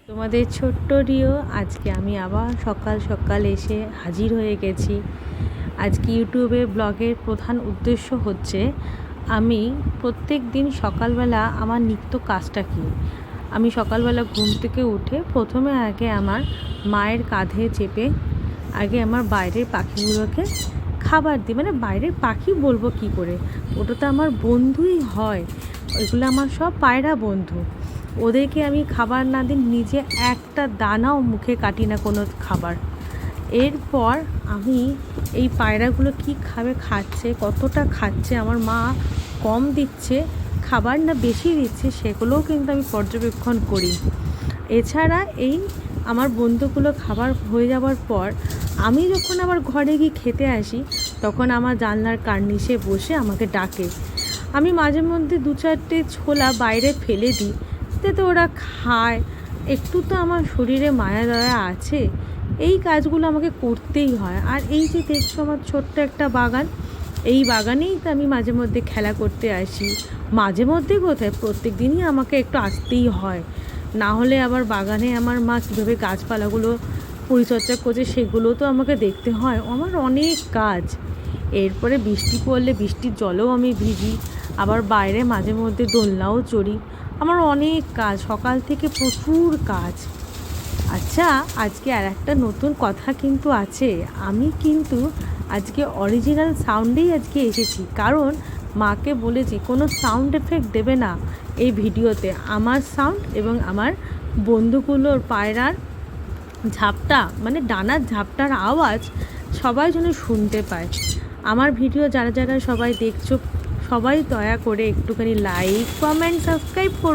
তোমাদের ছোট্ট রিও আজকে আমি আবার সকাল সকাল এসে হাজির হয়ে গেছি। আজকে ইউটিউবে ব্লগের প্রধান উদ্দেশ্য হচ্ছে আমি প্রত্যেক দিন সকালবেলা আমার নিত্য কাজটা কী। আমি সকালবেলা ঘুম থেকে উঠে প্রথমে আগে আমার মায়ের কাঁধে চেপে আগে আমার বাইরের পাখিগুলোকে খাবার দিই। মানে বাইরের পাখি বলবো কি করে, ওটা তো আমার বন্ধুই হয়, ওইগুলো আমার সব পায়রা বন্ধু। ওদেরকে আমি খাবার না দিই, নিজে একটা দানাও মুখে কাটি না কোনো খাবার। এরপর আমি এই পায়রাগুলো কি খাচ্ছে, কতটা খাচ্ছে, আমার মা কম দিচ্ছে খাবার না বেশি দিচ্ছে, সেগুলোও কিন্তু আমি পর্যবেক্ষণ করি। এছাড়া এই আমার বন্ধুগুলো খাবার হয়ে যাওয়ার পর আমি যখন আবার ঘরে গিয়ে খেতে আসি, তখন আমার জানলার কার্নিশে বসে আমাকে ডাকে। আমি মাঝে মধ্যে 2-4টে ছোলা বাইরে ফেলে দিই, যাতে ওরা খায়। একটু তো আমার শরীরে মায়া দয়া আছে, এই কাজগুলো আমাকে করতেই হয়। আর এই যে দেখছো আমার ছোট্ট একটা বাগান, এই বাগানেই তো আমি মাঝে মধ্যে খেলা করতে আসি। মাঝে মধ্যে কোথায়, প্রত্যেক দিনই আমাকে একটু আসতেই হয়, না হলে আবার বাগানে আমার মা কীভাবে গাছপালাগুলো পরিচর্যা করছে সেগুলো তো আমাকে দেখতে হয়। আমার অনেক কাজ। এরপরে বৃষ্টি পড়লে বৃষ্টির জলেও আমি ভিজি, আবার বাইরে মাঝে মধ্যে দোলনাও চড়ি। আমার অনেক কাজ, সকাল থেকে প্রচুর কাজ। আচ্ছা, আজকে আর একটা নতুন কথা কিন্তু আছে। আমি কিন্তু আজকে অরিজিনাল সাউন্ডেই আজকে এসেছি, কারণ মাকে বলেছি কোনো সাউন্ড এফেক্ট দেবে না এই ভিডিওতে। আমার সাউন্ড এবং আমার বন্ধুগুলোর পায়রার ঝাপটা, মানে ডানার ঝাপটার আওয়াজ সবাই যেন শুনতে পায়। আমার ভিডিও যারা যারা সবাই দেখছো, সবাই দয়া করে একটুখানি লাইক, কমেন্ট, সাবস্ক্রাইব করো।